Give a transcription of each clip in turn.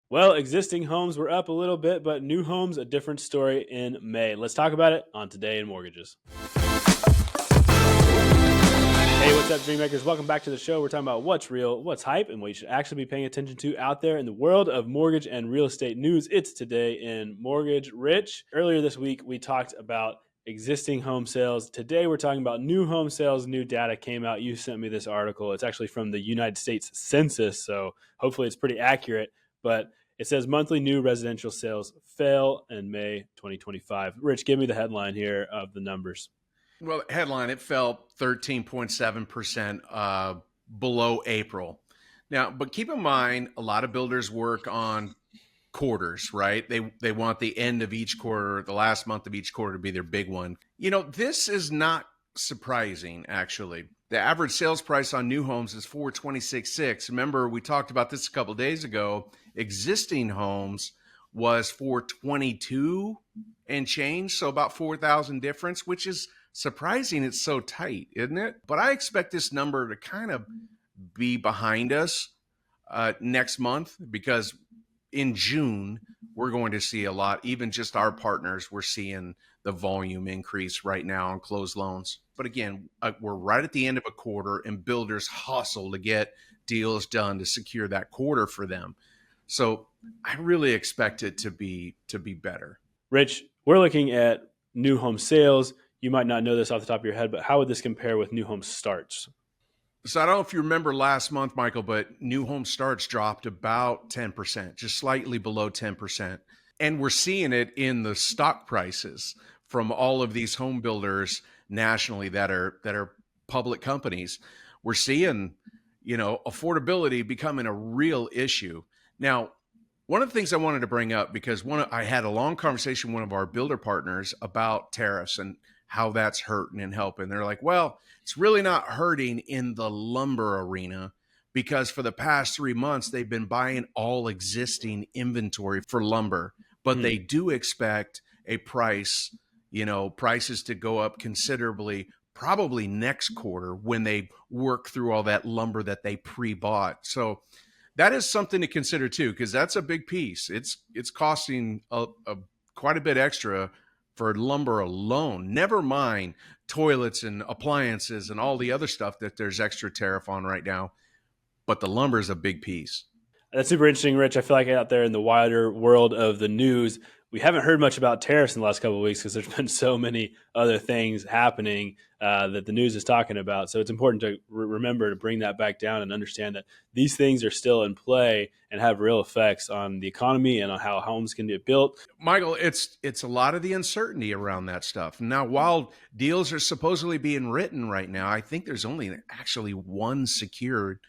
Well, existing homes were up a little bit, but new homes a different story in May. Let's talk about it on Today in Mortgages. Hey, what's up, Dreammakers? Welcome back to the show. We're talking about what's real, what's hype, and what you should actually be paying attention to out there in the world of mortgage and real estate news. It's Today in Mortgage. Rich, earlier this week, we talked about existing home sales. Today, we're talking about new home sales. New data came out. You sent me this article. It's actually from the United States Census, so hopefully it's pretty accurate. But it says monthly new residential sales fell in May 2025. Rich, give me the headline here of the numbers. Well, headline, it fell 13.7% below April. Now, but keep in mind, a lot of builders work on quarters, right? They want the end of each quarter, the last month of each quarter to be their big one. This is not surprising, actually. The average sales price on new homes is $426,600. Remember, we talked about this a couple of days ago. Existing homes was $422,000 and change, so about $4,000 difference, which is surprising. It's so tight, isn't it? But I expect this number to kind of be behind us next month, because in June, we're going to see a lot. Even just our partners, we're seeing the volume increase right now on closed loans. But again, we're right at the end of a quarter, and builders hustle to get deals done to secure that quarter for them. So I really expect it to be better. Rich, we're looking at new home sales. You might not know this off the top of your head, but how would this compare with new home starts? So I don't know if you remember last month, Michael, but new home starts dropped about 10%, just slightly below 10%. And we're seeing it in the stock prices from all of these home builders nationally that are public companies. We're seeing, affordability becoming a real issue. Now, one of the things I wanted to bring up, because I had a long conversation with one of our builder partners about tariffs and how that's hurting and helping. They're like, well, it's really not hurting in the lumber arena, because for the past 3 months, they've been buying all existing inventory for lumber, but they do expect a prices to go up considerably, probably next quarter when they work through all that lumber that they pre-bought. So that is something to consider too, because that's a big piece. It's costing quite a bit extra for lumber alone, never mind toilets and appliances and all the other stuff that there's extra tariff on right now. But the lumber is a big piece. That's super interesting, Rich. I feel like out there in the wider world of the news, we haven't heard much about tariffs in the last couple of weeks because there's been so many other things happening that the news is talking about. So it's important to remember to bring that back down and understand that these things are still in play and have real effects on the economy and on how homes can get built. Michael, it's a lot of the uncertainty around that stuff. Now, while deals are supposedly being written right now, I think there's only actually one secured,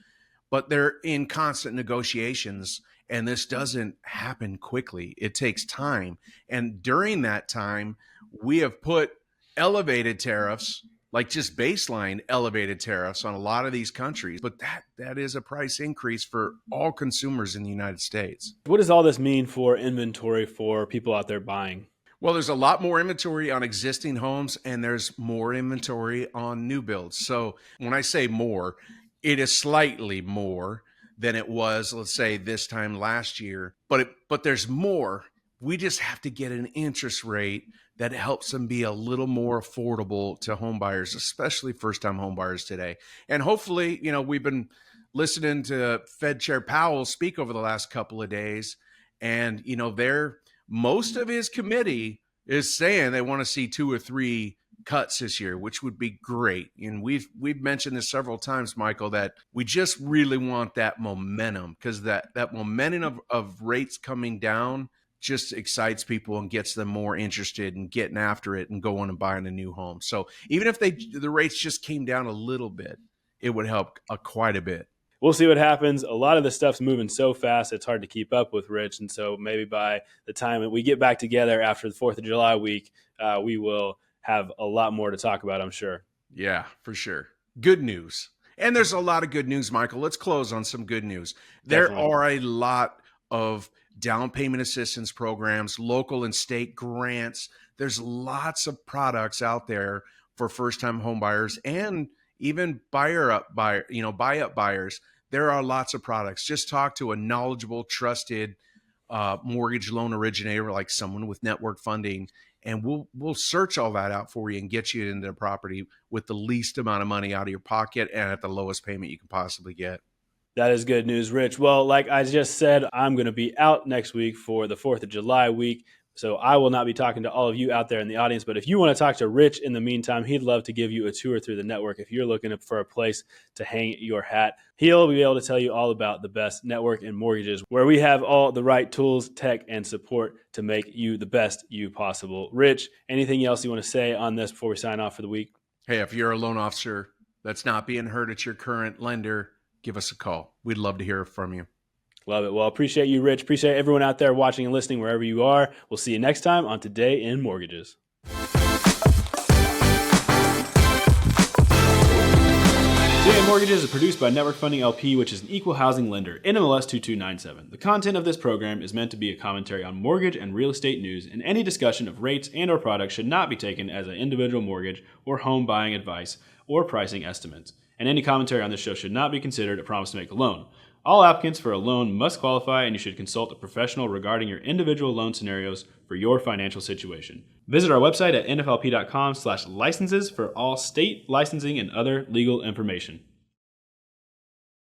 but they're in constant negotiations. And this doesn't happen quickly. It takes time. And during that time, we have put elevated tariffs, like just baseline elevated tariffs on a lot of these countries. But that is a price increase for all consumers in the United States. What does all this mean for inventory for people out there buying? Well, there's a lot more inventory on existing homes, and there's more inventory on new builds. So when I say more, it is slightly more than it was, let's say, this time last year. But there's more. We just have to get an interest rate that helps them be a little more affordable to home buyers, especially first-time home buyers today. And hopefully, we've been listening to Fed Chair Powell speak over the last couple of days, and most of his committee is saying they want to see 2 or 3 cuts this year, which would be great. And we've mentioned this several times, Michael, that we just really want that momentum, because that momentum of rates coming down just excites people and gets them more interested in getting after it and going and buying a new home. So even if the rates just came down a little bit, it would help quite a bit. We'll see what happens. A lot of this stuff's moving so fast, it's hard to keep up with, Rich. And so maybe by the time that we get back together after the 4th of July week, we will have a lot more to talk about, I'm sure. Yeah, for sure. Good news. And there's a lot of good news, Michael. Let's close on some good news. There are a lot of down payment assistance programs, local and state grants. There's lots of products out there for first-time home buyers and even buy-up buyers. There are lots of products. Just talk to a knowledgeable, trusted mortgage loan originator, like someone with network funding, and we'll search all that out for you and get you into the property with the least amount of money out of your pocket and at the lowest payment you can possibly get. That is good news, Rich. Well, like I just said, I'm going to be out next week for the 4th of July week. So I will not be talking to all of you out there in the audience. But if you want to talk to Rich in the meantime, he'd love to give you a tour through the network. If you're looking for a place to hang your hat, he'll be able to tell you all about the best network in mortgages, where we have all the right tools, tech, and support to make you the best you possible. Rich, anything else you want to say on this before we sign off for the week? Hey, if you're a loan officer that's not being heard at your current lender, give us a call. We'd love to hear from you. Love it. Well, appreciate you, Rich. Appreciate everyone out there watching and listening wherever you are. We'll see you next time on Today in Mortgages. Today in Mortgages is produced by Network Funding LP, which is an equal housing lender, NMLS 2297. The content of this program is meant to be a commentary on mortgage and real estate news, and any discussion of rates and or products should not be taken as an individual mortgage or home buying advice or pricing estimates. And any commentary on this show should not be considered a promise to make a loan. All applicants for a loan must qualify, and you should consult a professional regarding your individual loan scenarios for your financial situation. Visit our website at nflp.com/licenses for all state licensing and other legal information.